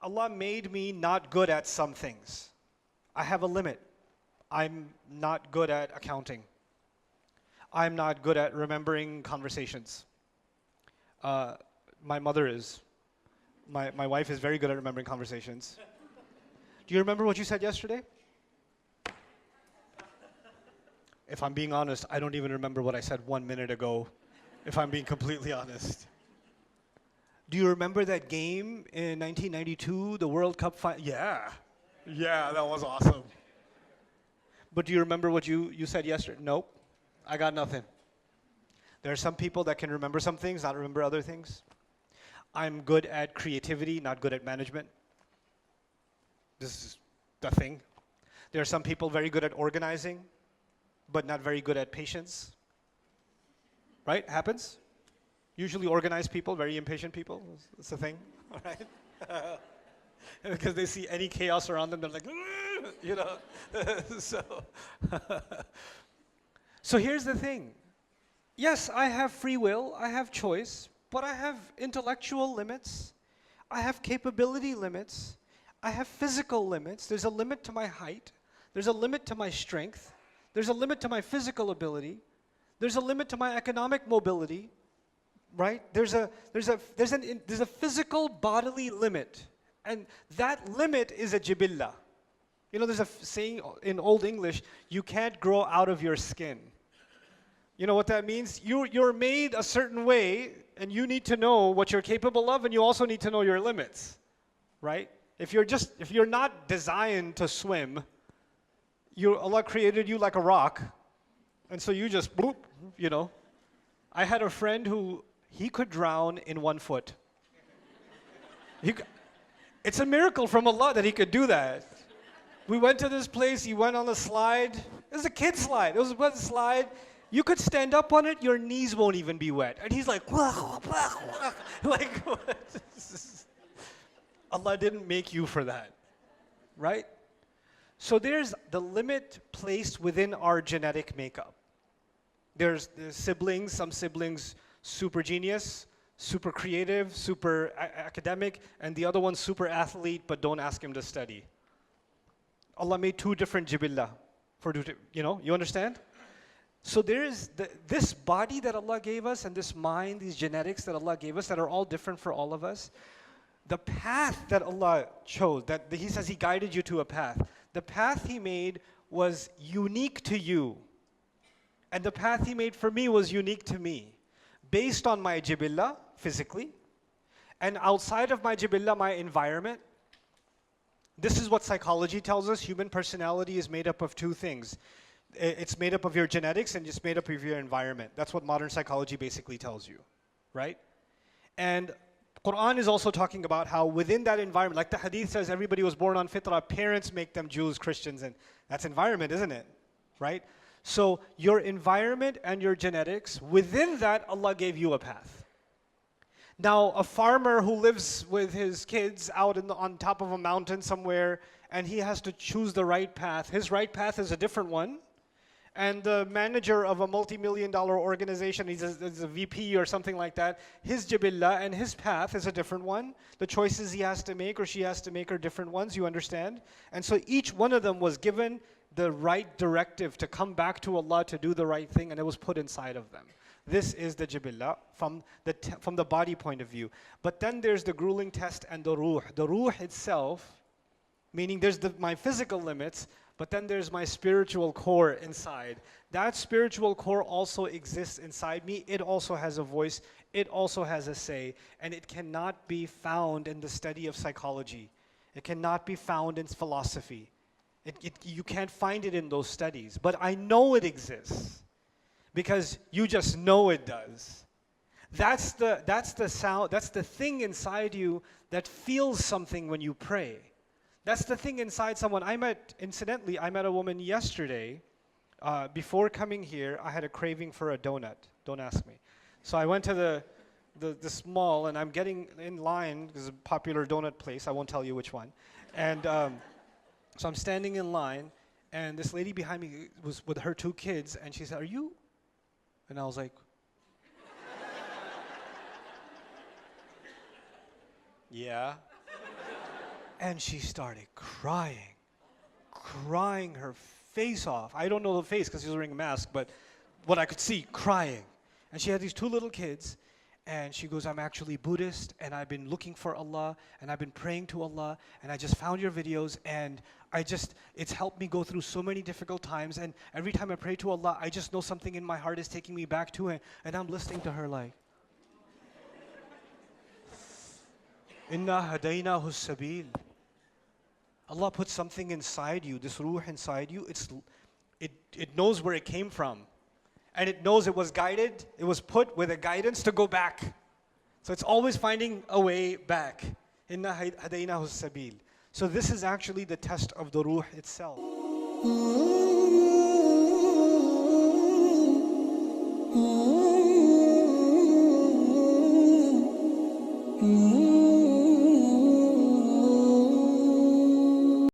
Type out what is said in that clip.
Allah made me not good at some things. I have a limit. I'm not good at accounting. I'm not good at remembering conversations. My mother is. My wife is very good at remembering conversations. Do you remember what you said yesterday? If I'm being honest, I don't even remember what I said 1 minute ago, if I'm being completely honest. Do you remember that game in 1992, the World Cup final? Yeah. Yeah, that was awesome. But do you remember what you said yesterday? Nope. I got nothing. There are some people that can remember some things, not remember other things. I'm good at creativity, not good at management. This is the thing. There are some people very good at organizing, but not very good at patience. Right? Happens? Usually organized people, very impatient people. It's the thing, all right? Because they see any chaos around them, they're like, you know. So here's the thing. Yes, I have free will, I have choice, but I have intellectual limits, I have capability limits, I have physical limits. There's a limit to my height, there's a limit to my strength, there's a limit to my physical ability, there's a limit to my economic mobility, right? There's a physical bodily limit, and that limit is a jibillah. You know, there's a saying in Old English, you can't grow out of your skin. You know what that means? You're made a certain way, and you need to know what you're capable of, and you also need to know your limits, right? If you're not designed to swim, Allah created you like a rock, and so you just bloop, you know. I had a friend who he could drown in 1 foot. It's a miracle from Allah that he could do that. We went to this place, he went on a slide. It was a kid slide. It was a slide. You could stand up on it, your knees won't even be wet. And he's like, like, what? Allah didn't make you for that, right? So there's the limit placed within our genetic makeup. There's siblings, some siblings super genius, super creative, super academic, and the other one super athlete, but don't ask him to study. Allah made 2 different jibillah, you understand? So there is this body that Allah gave us, and this mind, these genetics that Allah gave us that are all different for all of us. The path that Allah chose, that He says He guided you to a path. The path He made was unique to you. And the path He made for me was unique to me. Based on my jibillah, physically, and outside of my jibillah, my environment. This is what psychology tells us. Human personality is made up of 2 things. It's made up of your genetics and it's made up of your environment. That's what modern psychology basically tells you, right? And Quran is also talking about how within that environment, like the hadith says, everybody was born on fitrah, parents make them Jews, Christians, and that's environment, isn't it? Right? So your environment and your genetics, within that, Allah gave you a path. Now, a farmer who lives with his kids out on top of a mountain somewhere, and he has to choose the right path. His right path is a different one. And the manager of a multi-million-dollar organization, he's a VP or something like that, his jibillah and his path is a different one. The choices he has to make or she has to make are different ones, you understand? And so each one of them was given the right directive to come back to Allah to do the right thing, and it was put inside of them. This is the jibillah from the body point of view. But then there's the grueling test and the ruh. The ruh itself, meaning there's my physical limits, but then there's my spiritual core inside. That spiritual core also exists inside me. It also has a voice. It also has a say. And it cannot be found in the study of psychology. It cannot be found in philosophy. You can't find it in those studies. But I know it exists because you just know it does. That's the sound, that's the thing inside you that feels something when you pray. That's the thing inside someone. Incidentally, I met a woman yesterday. Before coming here, I had a craving for a donut. Don't ask me. So I went to this mall, and I'm getting in line. There's a popular donut place. I won't tell you which one. And so I'm standing in line, and this lady behind me was with her 2 kids, and she said, "Are you?" And I was like, "Yeah." And she started crying her face off. I don't know the face because she was wearing a mask, but what I could see, crying. And she had these two little kids, and she goes, I'm actually Buddhist, and I've been looking for Allah, and I've been praying to Allah, and I just found your videos, and it's helped me go through so many difficult times, and every time I pray to Allah, I just know something in my heart is taking me back to Him, and I'm listening to her like, Inna hadaynahu sabil. Allah put something inside you, this ruh inside you, it knows where it came from. And it knows it was guided, it was put with a guidance to go back. So it's always finding a way back. Inna hadaynahu sabil. So this is actually the test of the ruh itself. Ooh.